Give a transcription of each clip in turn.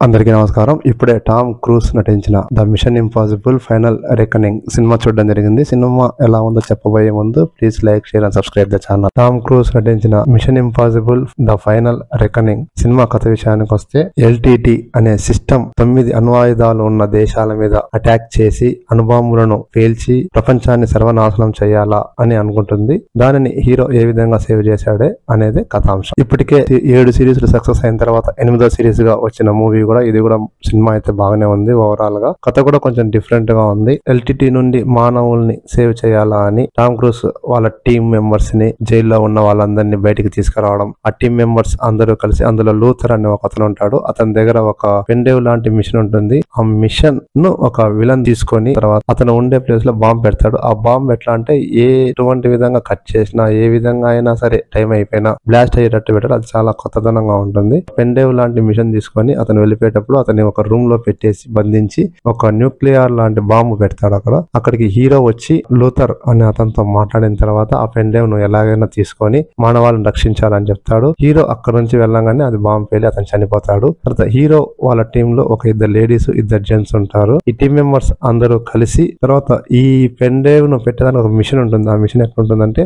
అందరికీ నమస్కారం. ఇప్పుడే టామ్ క్రూజ్ నటించిన the mission impossible final reckoning cinema చూడడం జరిగింది. సినిమా ఎలా ఉందో చెప్పబోయే ముందు please like, share and subscribe the channel. Tom Cruise నటించిన mission impossible the final reckoning cinema కథ విషయానికి వస్తే, LTT అనే సిస్టమ్ 9 అణ్వాయుధాలు ఉన్న దేశాల మీద అటాక్ చేసి అణుబాంబులను పేల్చి ప్రపంచాన్ని సర్వనాశనం చేయాలా అని అనుకుంటుంది. దానిని హీరో ఏ విధంగా సేవ్ చేశాడే అనేది కథాంశం. ఇప్పటికే 7 సిరీస్లు సక్సెస్ అయిన తర్వాత 8వ సిరీస్ గా వచ్చిన మూవీ ఇది కూడా సినిమా అయితే బాగానే ఉంది. ఓవరాల్ గా కథ కూడా కొంచెం డిఫరెంట్ గా ఉంది. LTT నుండి మానవుల్ని సేవ్ చేయాలా అని టామ్ క్రూజ్ వాళ్ళ టీమ్ మెంబర్స్ ని, జైల్లో ఉన్న వాళ్ళందరినీ బయటికి తీసుకురావడం, ఆ టీమ్ మెంబర్స్ అందరూ కలిసి, అందులో లూథర్ అనే ఒక అతను ఉంటాడు, అతని దగ్గర ఒక పెండేవ్ లాంటి మిషన్ ఉంటుంది. ఆ మిషన్ ను ఒక విలన్ తీసుకొని తర్వాత అతను ఉండే ప్లేస్ లో బాంబు పెడతాడు. ఆ బాంబు ఎట్లా అంటే ఎటువంటి విధంగా కట్ చేసినా, ఏ విధంగా అయినా సరే టైం అయిపోయినా బ్లాస్ట్ అయ్యేటట్టు పెట్టాడు. అది చాలా కొత్తదనంగా ఉంటుంది. పెండేవ్ లాంటి మిషన్ తీసుకొని అతను వెళ్ళిపోయేటప్పుడు అతన్ని ఒక రూమ్ లో పెట్టేసి బంధించి ఒక న్యూక్లియర్ లాంటి బాంబు పెడతాడు. అక్కడికి హీరో వచ్చి లూథర్ అనే అతనితో మాట్లాడిన తర్వాత ఆ పెండేవ్ ను ఎలాగైనా తీసుకొని మానవాళ్ళని రక్షించాలని చెప్తాడు. హీరో అక్కడ నుంచి వెళ్ళగానే అది బాంబు పేలి అతను చనిపోతాడు. తర్వాత హీరో వాళ్ళ టీమ్ లో ఒక 2 లేడీస్, 2 జెంట్స్ ఉంటారు. ఈ టీమ్ మెంబర్స్ అందరూ కలిసి తర్వాత ఈ పెండేవ్ ను పెట్టడానికి ఒక మిషన్ ఉంటుంది. ఆ మిషన్ ఎట్లా ఉంటుందంటే,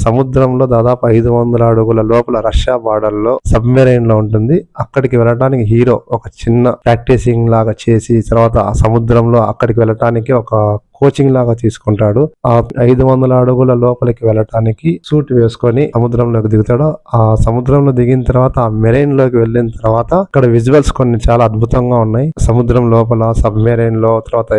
సముద్రంలో దాదాపు 500 అడుగుల లోపల రష్యా బార్డర్ లో సబ్మెరైన్ లో ఉంటుంది. అక్కడికి వెళ్ళడానికి హీరో ఒక చిన్న ప్రాక్టీసింగ్ లాగా చేసి తర్వాత ఆ సముద్రంలో అక్కడికి వెళ్ళటానికి ఒక కోచింగ్ లాగా తీసుకుంటాడు. ఆ 500 అడుగుల లోపలికి వెళ్ళటానికి సూట్ వేసుకొని సముద్రంలోకి దిగుతాడు. ఆ సముద్రంలో దిగిన తర్వాత ఆ మెరైన్ లోకి వెళ్ళిన తర్వాత అక్కడ విజువల్స్ కొన్ని చాలా అద్భుతంగా ఉన్నాయి. సముద్రం లోపల సబ్మెరైన్ లో తర్వాత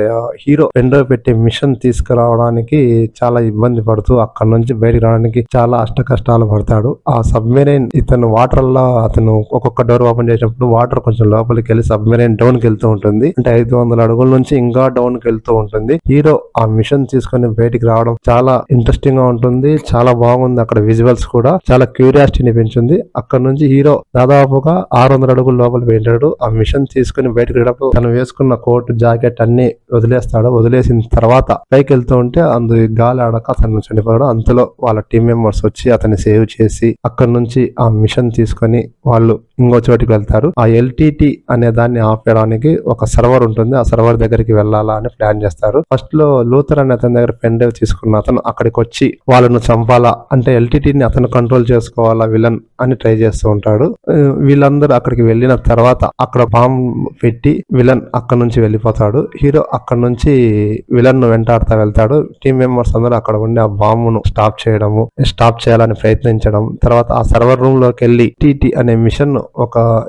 హీరో పెండో పెట్టి మిషన్ తీసుకురావడానికి చాలా ఇబ్బంది పడుతూ అక్కడ నుంచి బయటకు రావడానికి చాలా అష్ట కష్టాలు పడతాడు. ఆ సబ్మెరైన్ ఇతను వాటర్ లో అతను ఒక్కొక్క డోర్ ఓపెన్ చేసినప్పుడు వాటర్ కొంచెం లోపలికి వెళ్ళి సబ్మెరైన్ డౌన్ కి వెళ్తూ ఉంటుంది. అంటే 500 అడుగుల నుంచి ఇంకా డౌన్ కి వెళ్తూ ఉంటుంది. హీరో ఆ మిషన్ తీసుకొని బయటికి రావడం చాలా ఇంట్రెస్టింగ్ గా ఉంటుంది. చాలా బాగుంది. అక్కడ విజువల్స్ కూడా చాలా క్యూరియాసిటీని పెంచింది. అక్కడ నుంచి హీరో దాదాపుగా 600 అడుగుల లోపల వెళ్ళాడు. ఆ మిషన్ తీసుకుని బయటకు వెళ్ళినప్పుడు తను వేసుకున్న కోట్, జాకెట్ అన్ని వదిలేస్తాడు. వదిలేసిన తర్వాత పైకి వెళ్తూ ఉంటే అందు గాలి ఆడక అతను చనిపోయాడు. అంతలో వాళ్ళ టీం మెంబర్స్ వచ్చి అతన్ని సేవ్ చేసి అక్కడ నుంచి ఆ మిషన్ తీసుకొని వాళ్ళు ఇంకో చోటికి వెళ్తారు. ఆ LTT అనే దాన్ని ఆపేయడానికి ఒక సర్వర్ ఉంటుంది. ఆ సర్వర్ దగ్గరికి వెళ్ళాలా అని ప్లాన్ చేస్తారు. ఫస్ట్ లో లూథర్ అనే అతని దగ్గర పెన్ డ్రైవ్ తీసుకున్న అతను అక్కడికి వచ్చి వాళ్ళను చంపాలా అంటే LTTని అతను కంట్రోల్ చేసుకోవాలా విలన్ అని ట్రై చేస్తూ ఉంటాడు. వీళ్ళందరూ అక్కడికి వెళ్ళిన తర్వాత అక్కడ బాంబు పెట్టి విలన్ అక్కడ నుంచి వెళ్ళిపోతాడు. హీరో అక్కడ నుంచి విలన్ ను వెంటాడుతూ వెళ్తాడు. టీం మెంబర్స్ అందరూ అక్కడ ఉండి ఆ బాంబును స్టాప్ చేయాలని ప్రయత్నించడం, తర్వాత ఆ సర్వర్ రూమ్ లోకి వెళ్ళి TT అనే మిషన్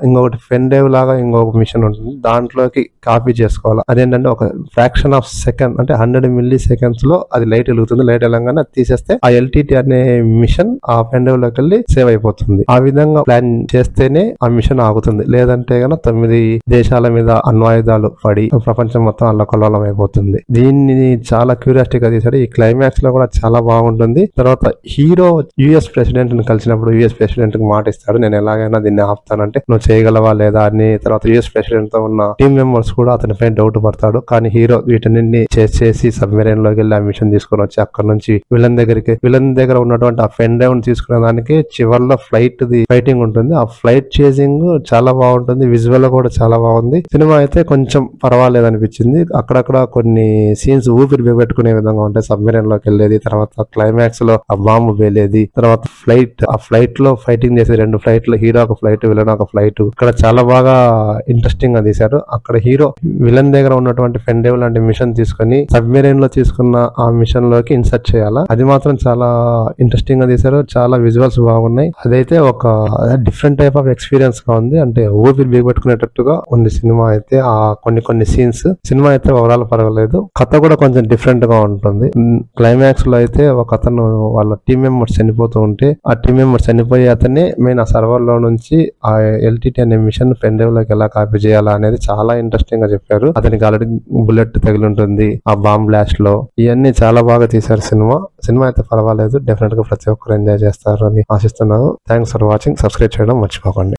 ఇంకొకటి పెన్ డ్రైవ్ లాగా ఇంకొక మిషన్ ఉంటుంది, దాంట్లోకి కాపీ చేసుకోవాలి. అదేంటంటే ఒక ఫ్రాక్షన్ ఆఫ్ సెకండ్ అంటే 100 మిల్లీ సెకండ్స్ లో అది లైట్ వెలుగుతుంది. లైట్ వెళ్ళగానే అది తీసేస్తే ఆ LTT అనే మిషన్ ఆ పెన్ డ్రైవ్ లోకి వెళ్ళి సేవ్ అయిపోతుంది. ఆ విధంగా ప్లాన్ చేస్తేనే ఆ మిషన్ ఆగుతుంది. లేదంటే గన 9 దేశాల మీద అణ్వాయుధాలు పడి ప్రపంచం మొత్తం అల్లకల్లోలం అయిపోతుంది. దీన్ని చాలా క్యూరియాసిటీగా తీశాడు. ఈ క్లైమాక్స్ లో కూడా చాలా బాగుంటుంది. తర్వాత హీరో US ప్రెసిడెంట్ ని కలిసినప్పుడు US ప్రెసిడెంట్ కి మాట ఇస్తాడు, నేను ఎలాగైనా దీన్ని ఆపుతానంటే నువ్వు చేయగలవా లేదా అని. తర్వాత US ప్రెసిడెంట్ తో ఉన్న టీమ్ మెంబర్స్ కూడా అతనిపై డౌట్ పడతాడు. కానీ హీరో వీటన్నింటినీ చేసి సబ్మెరైన్ లోకి వెళ్ళి ఆ మిషన్ తీసుకుని వచ్చి అక్కడ నుంచి విలన్ దగ్గర ఉన్నటువంటి ఆ పెన్ డ్రైవ్ తీసుకునే దానికి చివర్లో ఫైటింగ్ ఉంటుంది. ఆ ఫ్లైట్ చేసింగ్ చాలా బాగుంటుంది. విజువల్ కూడా చాలా బాగుంది. సినిమా అయితే కొంచెం పర్వాలేదు అనిపించింది. అక్కడక్కడ కొన్ని సీన్స్ ఊపిరి బిగబెట్టుకునే విధంగా ఉంటాయి. సబ్మెరైన్ లోకి వెళ్ళేది, తర్వాత క్లైమాక్స్ లో ఆ బాంబు పేలేది, తర్వాత ఆ ఫ్లైట్ లో ఫైటింగ్ చేసే 2 ఫ్లైట్లు, హీరో ఒక ఫ్లైట్, విలన్ ఒక ఫ్లైట్. ఇక్కడ చాలా బాగా ఇంట్రెస్టింగ్ గా తీశారు. అక్కడ హీరో విలన్ దగ్గర ఉన్నటువంటి పెన్ డ్రైవ్ లాంటి మిషన్ తీసుకొని సబ్మెరైన్ లో తీసుకున్న ఆ మిషన్ లోకి ఇన్సర్ట్ చేయాలా. అది మాత్రం చాలా ఇంట్రెస్టింగ్ గా తీశారు. చాలా విజువల్స్ బాగున్నాయి. అదైతే ఒక డిఫరెంట్ టైప్ ఆఫ్ ఎక్స్పీరియన్స్ గా ఉంది. అంటే ఊపిరి బిగబెట్టుకునేటట్టుగా ఉంది సినిమా అయితే. ఆ కొన్ని సీన్స్ సినిమా అయితే ఓవరాల్ పర్వాలేదు. కథ కూడా కొంచెం డిఫరెంట్ గా ఉంటుంది. క్లైమాక్స్ లో అయితే ఒక అతను వాళ్ళ టీం మెంబర్స్ చనిపోతూ ఉంటే ఆ టీం మెంబర్స్ చనిపోయి అతన్ని మెయిన్ ఆ సర్వర్ లో నుంచి ఆ LTT అనే మిషన్ పెన్ డ్రైవ్ లోకి ఎలా కాపీ చేయాలా అనేది చాలా ఇంట్రెస్టింగ్ గా చెప్పారు. అతనికి ఆల్రెడీ బుల్లెట్ తగిలి ఉంటుంది ఆ బాంబ్ బ్లాస్ట్ లో. ఇవన్నీ చాలా బాగా తీశారు. సినిమా అయితే పర్వాలేదు. డెఫినెట్ గా ప్రతి ఒక్కరు ఎంజాయ్ చేస్తారు అని ఆశిస్తున్నాను. Thanks for watching. సబ్స్క్రైబ్ చేయడం మర్చిపోకండి.